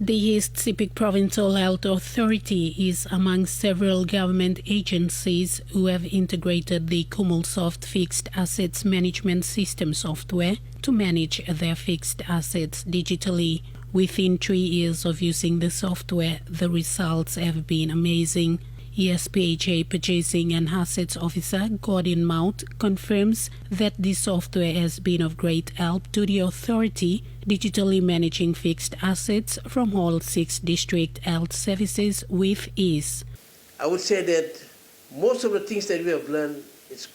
The Sepik Provincial Health Authority is among several government agencies who have integrated the Kumulsoft fixed assets management system software to manage their fixed assets digitally. Within 3 years of using the software, the results have been amazing. ESPHA Purchasing and Assets Officer Gordon Mount confirms that the software has been of great help to the authority, digitally managing fixed assets from all 6 district health services with ease. I would say that most of the things that we have learned, it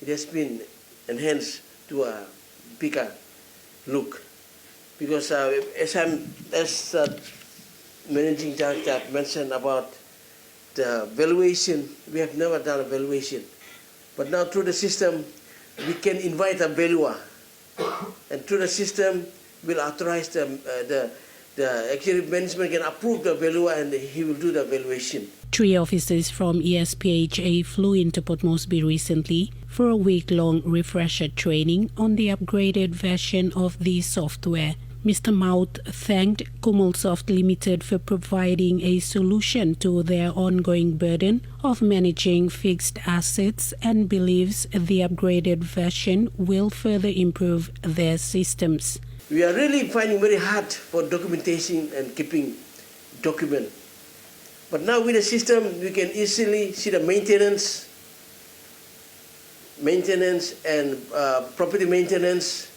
has been enhanced to a bigger look. Because as Managing Director mentioned about the valuation, we have never done a valuation. But now through the system, we can invite a valuer. And through the system, we'll authorize the executive management can approve the valuer and he will do the valuation. 3 officers from ESPHA flew into Port Moresby recently for a week-long refresher training on the upgraded version of the software. Mr. Mount thanked Kumulsoft Limited for providing a solution to their ongoing burden of managing fixed assets and believes the upgraded version will further improve their systems. We are really finding very hard for documentation and keeping document. But now with the system, we can easily see the maintenance and property maintenance,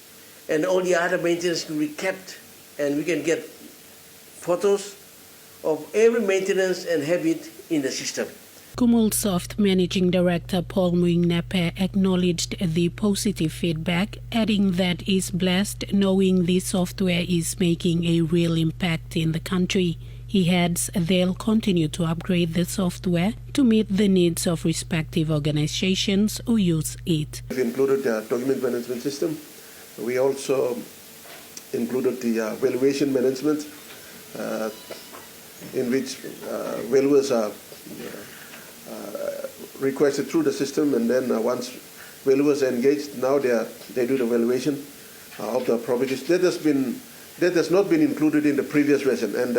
and all the other maintenance will be kept, and we can get photos of every maintenance and have it in the system. Kumulsoft Managing Director Paul Muing-Nape acknowledged the positive feedback, adding that he's blessed knowing the software is making a real impact in the country. He adds they'll continue to upgrade the software to meet the needs of respective organizations who use it. We've included the document management system. We also included the valuation management, in which valuers are requested through the system, and then once valuers are engaged, now they do the valuation of the properties. That has not been included in the previous version, and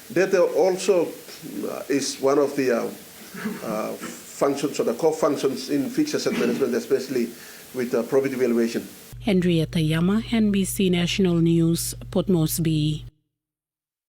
that also is one of the functions or the core functions in fixed asset management, especially with property valuation. Henrietta Yama, NBC National News, Port Moresby.